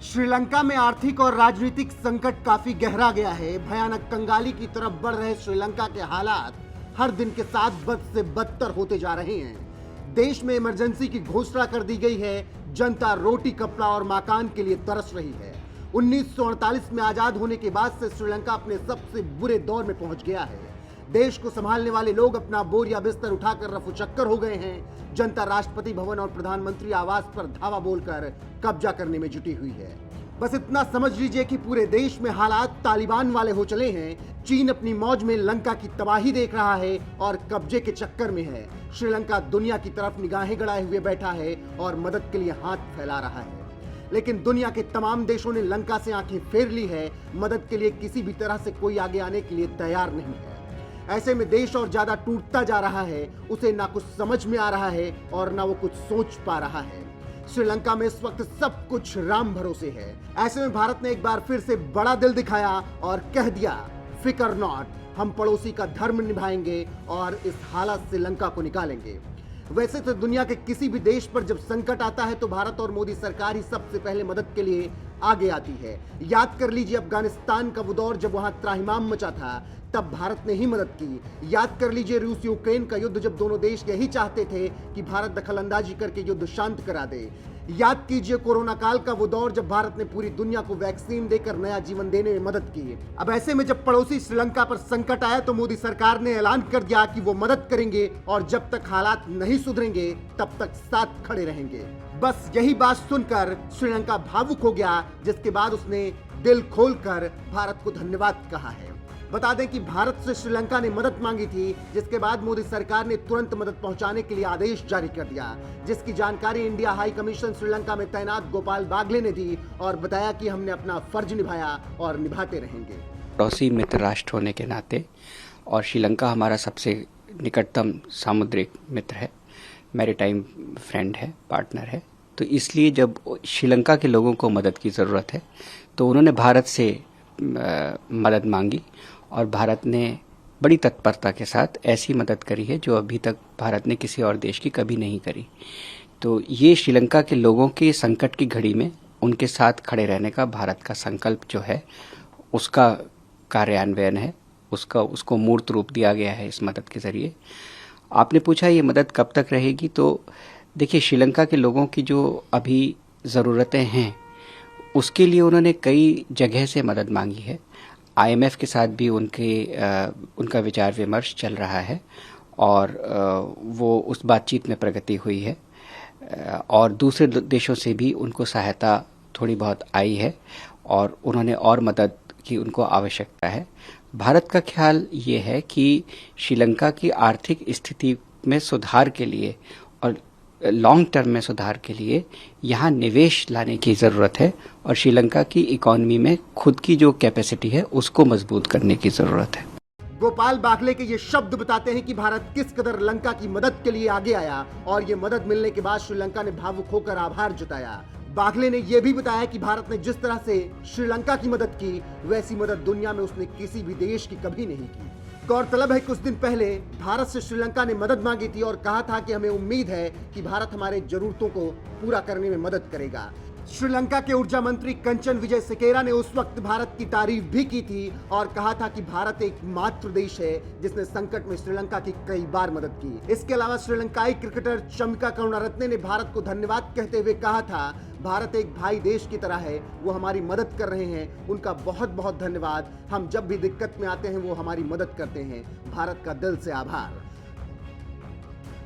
श्रीलंका में आर्थिक और राजनीतिक संकट काफी गहरा गया है। भयानक कंगाली की तरफ बढ़ रहे श्रीलंका के हालात हर दिन के साथ बद से बदतर होते जा रहे हैं। देश में इमरजेंसी की घोषणा कर दी गई है। जनता रोटी, कपड़ा और मकान के लिए तरस रही है। 1948 में आजाद होने के बाद से श्रीलंका अपने सबसे बुरे दौर में पहुंच गया है। देश को संभालने वाले लोग अपना बोरिया बिस्तर उठाकर रफू चक्कर हो गए हैं। जनता राष्ट्रपति भवन और प्रधानमंत्री आवास पर धावा बोलकर कब्जा करने में जुटी हुई है। बस इतना समझ लीजिए कि पूरे देश में हालात तालिबान वाले हो चले हैं। चीन अपनी मौज में लंका की तबाही देख रहा है और कब्जे के चक्कर में है। श्रीलंका दुनिया की तरफ निगाहें गड़ाए हुए बैठा है और मदद के लिए हाथ फैला रहा है। लेकिन दुनिया के तमाम देशों ने लंका से आंखें फेर ली है। मदद के लिए किसी भी तरह से कोई आगे आने के लिए तैयार नहीं है। ऐसे में देश और ज्यादा टूटता जा रहा है। उसे ना कुछ समझ में आ रहा है और ना वो कुछ सोच पा रहा है। श्रीलंका में इस वक्त सब कुछ राम भरोसे है। ऐसे में भारत ने एक बार फिर से बड़ा दिल दिखाया और कह दिया, फिकर नॉट, हम पड़ोसी का धर्म निभाएंगे और इस हालत से लंका को निकालेंगे। वैसे तो दुनिया के किसी भी देश पर जब संकट आता है तो भारत और मोदी सरकार ही सबसे पहले मदद के लिए आगे आती है। याद कर लीजिए अफगानिस्तान का वो दौर जब वहां त्राहिमाम मचा था, तब भारत ने ही मदद की। याद कर लीजिए रूस यूक्रेन का युद्ध, जब दोनों देश यही चाहते थे कि भारत दखलंदाजी करके युद्ध शांत करा दे। याद कीजिए कोरोना काल का वो दौर जब भारत ने पूरी दुनिया को वैक्सीन देकर नया जीवन देने में मदद की। अब ऐसे में जब पड़ोसी श्रीलंका पर संकट आया तो मोदी सरकार ने ऐलान कर दिया कि वो मदद करेंगे और जब तक हालात नहीं सुधरेंगे तब तक साथ खड़े रहेंगे। बस यही बात सुनकर श्रीलंका भावुक हो गया, जिसके बाद उसने दिल खोलकर भारत को धन्यवाद कहा है। बता दें कि भारत से श्रीलंका ने मदद मांगी थी, जिसके बाद मोदी सरकार ने तुरंत मदद पहुंचाने के लिए आदेश जारी कर दिया, जिसकी जानकारी इंडिया हाई कमीशन श्रीलंका में तैनात गोपाल बागले ने दी और बताया कि हमने अपना फर्ज निभाया और निभाते रहेंगे। पड़ोसी मित्र राष्ट्र होने के नाते और श्रीलंका हमारा सबसे निकटतम सामुद्रिक मित्र है, मैरीटाइम फ्रेंड है, पार्टनर है, तो इसलिए जब श्रीलंका के लोगों को मदद की ज़रूरत है तो उन्होंने भारत से मदद मांगी और भारत ने बड़ी तत्परता के साथ ऐसी मदद करी है जो अभी तक भारत ने किसी और देश की कभी नहीं करी। तो ये श्रीलंका के लोगों के संकट की घड़ी में उनके साथ खड़े रहने का भारत का संकल्प जो है उसका कार्यान्वयन है, उसको मूर्त रूप दिया गया है इस मदद के ज़रिए। आपने पूछा ये मदद कब तक रहेगी, तो देखिए श्रीलंका के लोगों की जो अभी ज़रूरतें हैं उसके लिए उन्होंने कई जगह से मदद मांगी है। IMF के साथ भी उनका विचार विमर्श चल रहा है और वो उस बातचीत में प्रगति हुई है और दूसरे देशों से भी उनको सहायता थोड़ी बहुत आई है और उन्होंने और मदद की उनको आवश्यकता है। भारत का ख्याल ये है कि श्रीलंका की आर्थिक स्थिति में सुधार के लिए और लॉन्ग टर्म में सुधार के लिए यहाँ निवेश लाने की ज़रूरत है और श्रीलंका की इकोनॉमी में खुद की जो कैपेसिटी है उसको मजबूत करने की ज़रूरत है। गोपाल बागले के ये शब्द बताते हैं कि भारत किस कदर लंका की मदद के लिए आगे आया और ये मदद मिलने के बाद श्रीलंका ने भावुक होकर आभार जताया। बागले ने यह भी बताया कि भारत ने जिस तरह से श्रीलंका की मदद की, वैसी मदद दुनिया में उसने किसी भी देश की कभी नहीं की। गौरतलब है कुछ दिन पहले भारत से श्रीलंका ने मदद मांगी थी और कहा था कि हमें उम्मीद है कि भारत हमारे जरूरतों को पूरा करने में मदद करेगा। श्रीलंका के ऊर्जा मंत्री कंचन विजयसेकेरा ने उस वक्त भारत की तारीफ भी की थी और कहा था कि भारत एक मात्र देश है जिसने संकट में श्रीलंका की कई बार मदद की। इसके अलावा श्रीलंकाई क्रिकेटर चमिका करुणारत्ने ने भारत को धन्यवाद कहते हुए कहा था, भारत एक भाई देश की तरह है, वो हमारी मदद कर रहे हैं, उनका बहुत बहुत धन्यवाद। हम जब भी दिक्कत में आते हैं वो हमारी मदद करते हैं, भारत का दिल से आभार।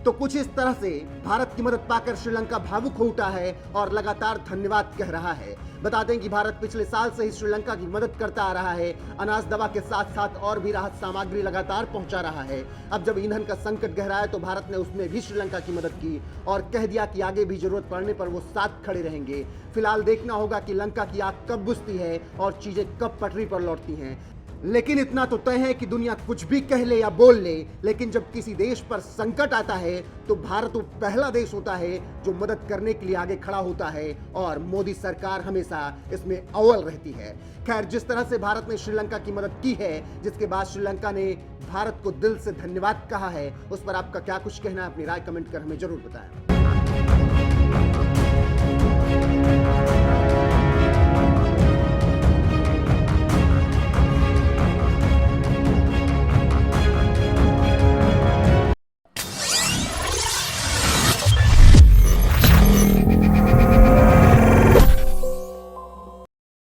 तो कुछ इस तरह से भारत की मदद पाकर श्रीलंका भावुक हो उठा है और लगातार धन्यवाद कह रहा है। बता दें कि भारत पिछले साल से ही श्रीलंका की मदद करता आ रहा है। अनाज, दवा के साथ साथ और भी राहत सामग्री लगातार पहुंचा रहा है। अब जब ईंधन का संकट गहरा है तो भारत ने उसमें भी श्रीलंका की मदद की और कह दिया कि आगे भी जरूरत पड़ने पर वो साथ खड़े रहेंगे। फिलहाल देखना होगा कि लंका की आग कब बुझती है और चीजें कब पटरी पर लौटती हैं। लेकिन इतना तो तय है कि दुनिया कुछ भी कह ले या बोल ले, लेकिन जब किसी देश पर संकट आता है तो भारत वो पहला देश होता है जो मदद करने के लिए आगे खड़ा होता है और मोदी सरकार हमेशा इसमें अव्वल रहती है। खैर, जिस तरह से भारत ने श्रीलंका की मदद की है, जिसके बाद श्रीलंका ने भारत को दिल से धन्यवाद कहा है, उस पर आपका क्या कुछ कहना है? अपनी राय कमेंट कर हमें जरूर बताएं।